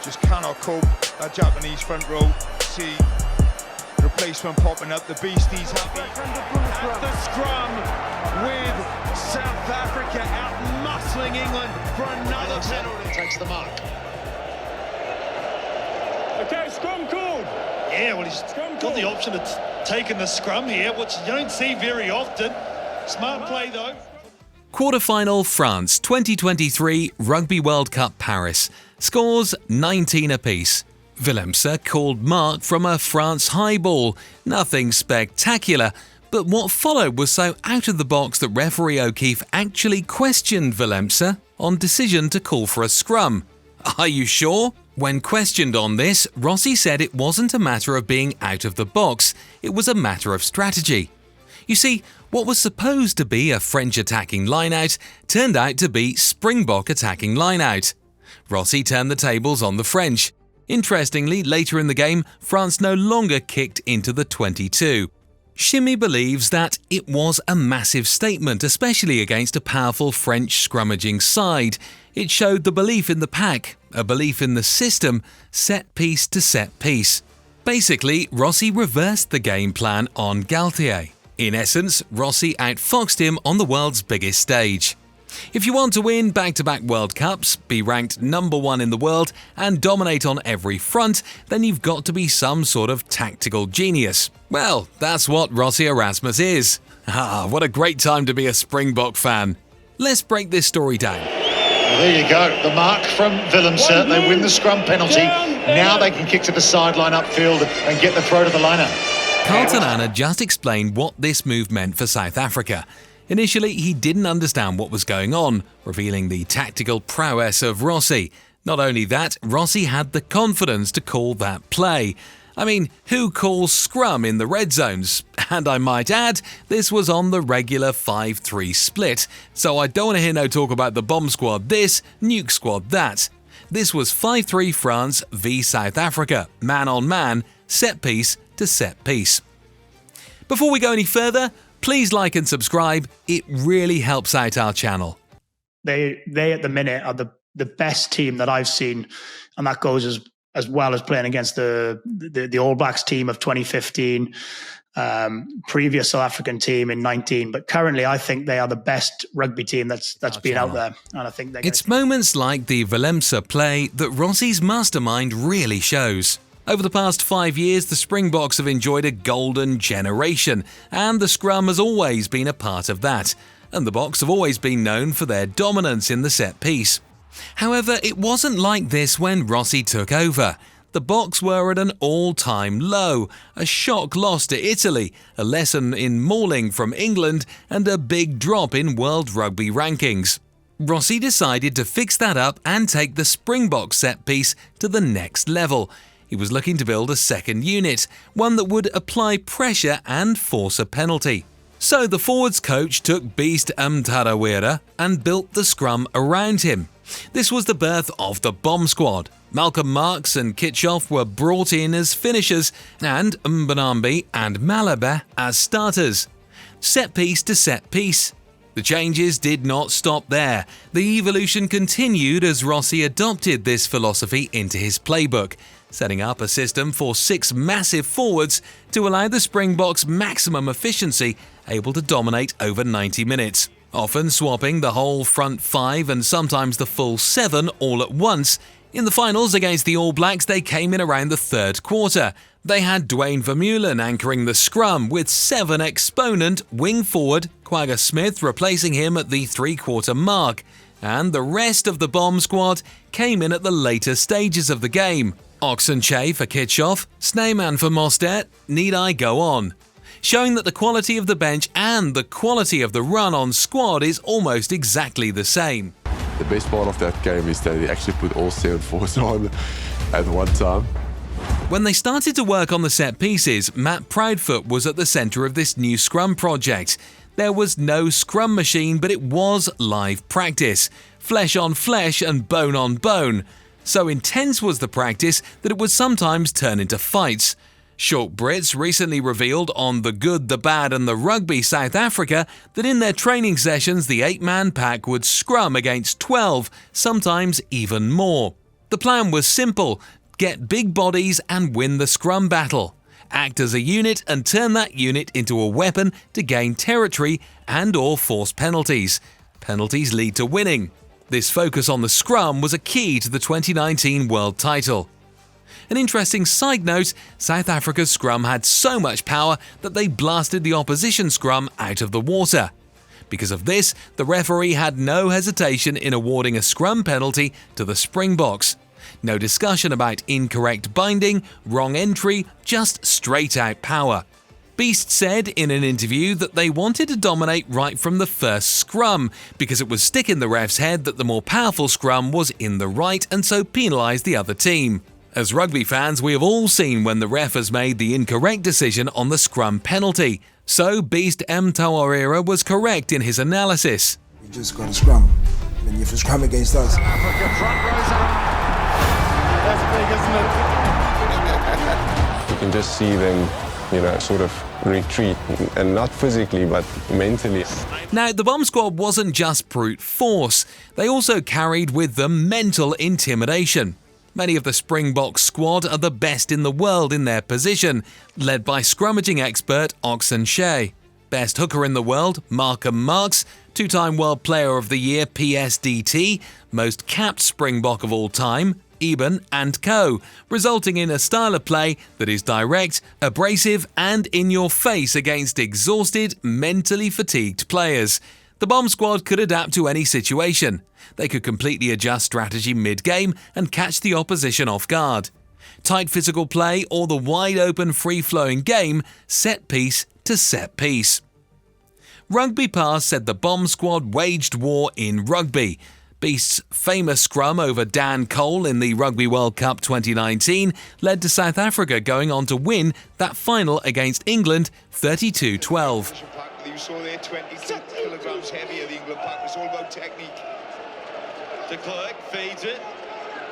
Just cannot cope. That Japanese front row. See replacement popping up. The Beasties happy. At the scrum with South Africa out muscling England for another penalty. Takes the mark. Okay, scrum called. Yeah, well, he's got the option of taking the scrum here, which you don't see very often. Smart play, though. Quarterfinal France 2023 Rugby World Cup Paris. Scores 19 apiece. Willemse called mark from a France high ball. Nothing spectacular, but what followed was so out of the box that referee O'Keefe actually questioned Willemse on decision to call for a scrum. Are you sure? When questioned on this, Rassie said it wasn't a matter of being out of the box, it was a matter of strategy. You see, what was supposed to be a French attacking lineout turned out to be Springbok attacking lineout. Rassie turned the tables on the French. Interestingly, later in the game, France no longer kicked into the 22. Shimmy believes that it was a massive statement, especially against a powerful French scrummaging side. It showed the belief in the pack, a belief in the system, set piece to set piece. Basically, Rassie reversed the game plan on Galthié. In essence, Rassie outfoxed him on the world's biggest stage. If you want to win back-to-back World Cups, be ranked number one in the world, and dominate on every front, then you've got to be some sort of tactical genius. Well, that's what Rassie Erasmus is. Ah, what a great time to be a Springbok fan. Let's break this story down. Well, there you go. The mark from Willemse. They win the scrum penalty. Now they can kick to the sideline upfield and get the throw to the liner. Carlton Anna just explained what this move meant for South Africa. Initially, he didn't understand what was going on, revealing the tactical prowess of Rassie. Not only that, Rassie had the confidence to call that play. I mean, who calls scrum in the red zones? And I might add, this was on the regular 5-3 split, so I don't want to hear no talk about the bomb squad this, nuke squad that. This was 5-3 France v South Africa, man on man, set piece to set piece. Before we go any further, please like and subscribe, it really helps out our channel. They at the minute are the best team that I've seen, and that goes as well as playing against the All Blacks team of 2015, previous South African team in 19. But currently, I think they are the best rugby team that's been out there, and I think it's moments like the Willemse play that Rassie's mastermind really shows. Over the past 5 years, the Springboks have enjoyed a golden generation, and the scrum has always been a part of that, and the Boks have always been known for their dominance in the set piece. However, it wasn't like this when Rassie took over. The Boks were at an all-time low, a shock loss to Italy, a lesson in mauling from England, and a big drop in World Rugby rankings. Rassie decided to fix that up and take the Springbok set piece to the next level. He was looking to build a second unit, one that would apply pressure and force a penalty. So the forwards coach took Beast Mtarawira and built the scrum around him. This was the birth of the bomb squad. Malcolm Marx and Kitchoff were brought in as finishers and Mbonambi and Malaba as starters. Set piece to set piece. The changes did not stop there. The evolution continued as Rassie adopted this philosophy into his playbook, setting up a system for 6 massive forwards to allow the Springboks maximum efficiency, able to dominate over 90 minutes, often swapping the whole front 5 and sometimes the full 7 all at once. In the finals against the All Blacks, they came in around the third quarter. They had Dwayne Vermeulen anchoring the scrum with 7 exponent wing forward Quagga Smith replacing him at the 3-quarter mark, and the rest of the bomb squad came in at the later stages of the game. Nche for Kitchoff, Snyman for Mostert, need I go on? Showing that the quality of the bench and the quality of the run-on squad is almost exactly the same. The best part of that game is that they actually put all 7 forwards on at one time. When they started to work on the set pieces, Matt Proudfoot was at the centre of this new scrum project. There was no scrum machine, but it was live practice, flesh on flesh and bone on bone. So intense was the practice that it would sometimes turn into fights. Short Brits recently revealed on The Good, the Bad and the Rugby South Africa that in their training sessions the 8-man pack would scrum against 12, sometimes even more. The plan was simple: get big bodies and win the scrum battle. Act as a unit and turn that unit into a weapon to gain territory and/or force penalties. Penalties lead to winning. This focus on the scrum was a key to the 2019 world title. An interesting side note, South Africa's scrum had so much power that they blasted the opposition scrum out of the water. Because of this, the referee had no hesitation in awarding a scrum penalty to the Springboks. No discussion about incorrect binding, wrong entry, just straight-out power. Beast said in an interview that they wanted to dominate right from the first scrum because it was stick in the ref's head that the more powerful scrum was in the right and so penalised the other team. As rugby fans, we have all seen when the ref has made the incorrect decision on the scrum penalty. So Beast Mtawarira was correct in his analysis. We just got to scrum. And if you scrum against us. Africa front rows are up. That's big, isn't it? You can just see them, sort of retreat, and not physically, but mentally. Now, the bomb squad wasn't just brute force. They also carried with them mental intimidation. Many of the Springboks squad are the best in the world in their position, led by scrummaging expert Nche. Best hooker in the world, Markham Marks, two-time World Player of the Year PSDT, most capped Springbok of all time, Eben and co, resulting in a style of play that is direct, abrasive and in your face against exhausted, mentally fatigued players. The bomb squad could adapt to any situation. They could completely adjust strategy mid-game and catch the opposition off guard. Tight physical play or the wide-open free-flowing game, set piece to set piece. Rugby Pass said the bomb squad waged war in rugby. Beast's famous scrum over Dan Cole in the Rugby World Cup 2019 led to South Africa going on to win that final against England 32-12. You saw there 22 kilograms heavier. The England pack was all about technique. De Klerk feeds it.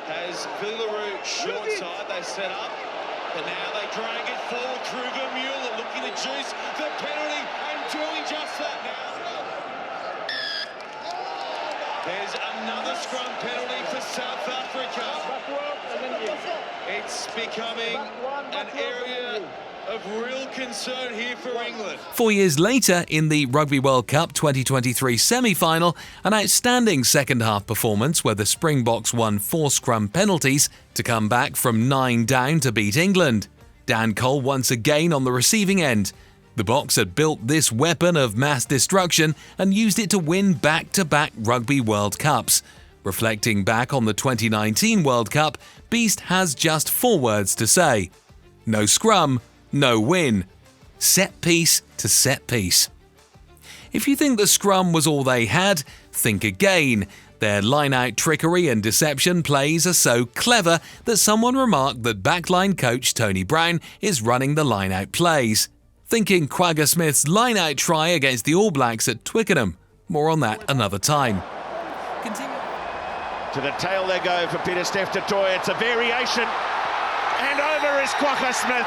Has Villaroo short side. They set up. But now they drag it forward. Kruger Mueller looking to juice the penalty and doing just that now. There's another scrum penalty for South Africa. It's becoming an area of real concern here for England. 4 years later, in the Rugby World Cup 2023 semi-final, an outstanding second-half performance where the Springboks won 4 scrum penalties to come back from 9 down to beat England. Dan Cole once again on the receiving end. The Boks had built this weapon of mass destruction and used it to win back-to-back Rugby World Cups. Reflecting back on the 2019 World Cup, Beast has just 4 words to say: no scrum, no win. Set piece to set piece. If you think the scrum was all they had, think again. Their line-out trickery and deception plays are so clever that someone remarked that backline coach Tony Brown is running the line-out plays. Thinking Quagga Smith's line-out try against the All Blacks at Twickenham. More on that another time. To the tail they go for Peter Steph Toy. It's a variation. And over is Quagga Smith.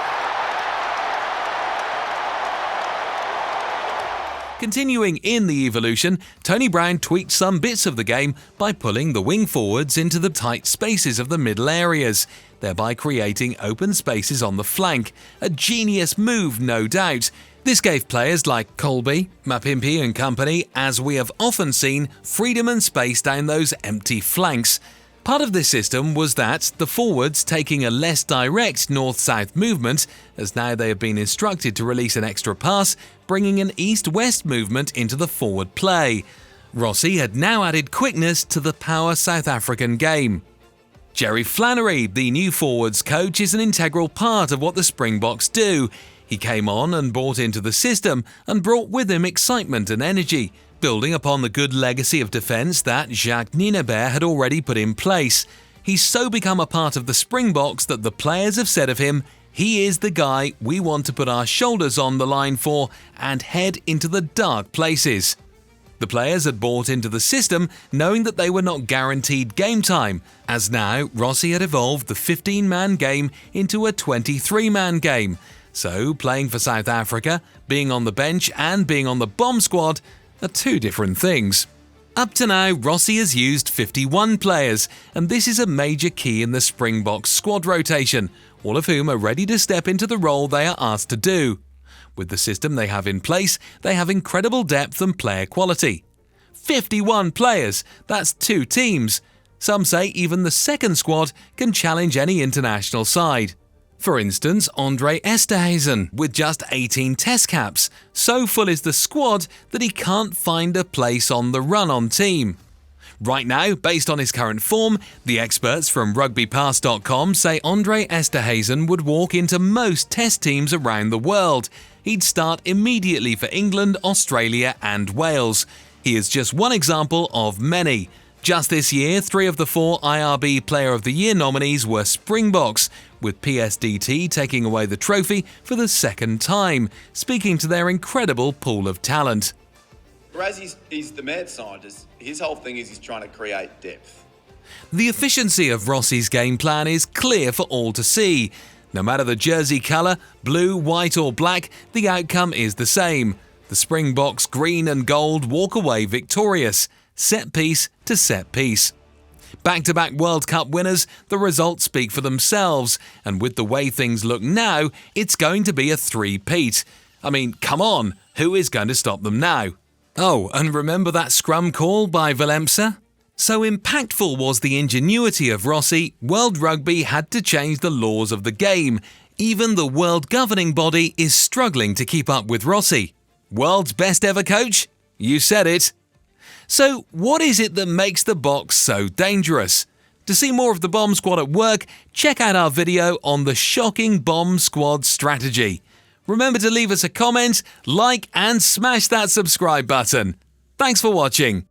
Continuing in the evolution, Tony Brown tweaked some bits of the game by pulling the wing forwards into the tight spaces of the middle areas, thereby creating open spaces on the flank. A genius move, no doubt. This gave players like Kolbe, Mapimpi and company, as we have often seen, freedom and space down those empty flanks. Part of this system was that the forwards taking a less direct north-south movement, as now they have been instructed to release an extra pass, bringing an east-west movement into the forward play. Rassie had now added quickness to the power South African game. Gerry Flannery, the new forwards coach, is an integral part of what the Springboks do. He came on and bought into the system and brought with him excitement and energy, building upon the good legacy of defence that Jacques Nienaber had already put in place. He's so become a part of the Springboks that the players have said of him, he is the guy we want to put our shoulders on the line for and head into the dark places. The players had bought into the system knowing that they were not guaranteed game time, as now Rassie had evolved the 15-man game into a 23-man game. So playing for South Africa, being on the bench and being on the bomb squad are 2 different things. Up to now, Rassie has used 51 players, and this is a major key in the Springboks squad rotation, all of whom are ready to step into the role they are asked to do. With the system they have in place, they have incredible depth and player quality. 51 players, that's 2 teams. Some say even the second squad can challenge any international side. For instance, Andre Esterhuizen with just 18 test caps. So full is the squad that he can't find a place on the run-on team. Right now, based on his current form, the experts from rugbypass.com say Andre Esterhuizen would walk into most test teams around the world. He'd start immediately for England, Australia and Wales. He is just one example of many. Just this year, 3 of the 4 IRB Player of the Year nominees were Springboks, with PSDT taking away the trophy for the second time, speaking to their incredible pool of talent. Rassie's, he's the mad scientist. His whole thing is he's trying to create depth. The efficiency of Rassie's game plan is clear for all to see. No matter the jersey colour, blue, white or black, the outcome is the same. The Springboks green and gold walk away victorious, set piece to set piece. Back-to-back World Cup winners, the results speak for themselves, and with the way things look now, it's going to be a three-peat. I mean, come on, who is going to stop them now? Oh, and remember that scrum call by Willemse? So impactful was the ingenuity of Rassie, World Rugby had to change the laws of the game. Even the world governing body is struggling to keep up with Rassie. World's best ever coach? You said it. So what is it that makes the Boks so dangerous? To see more of the Bomb Squad at work, check out our video on the shocking Bomb Squad strategy. Remember to leave us a comment, like and smash that subscribe button. Thanks for watching.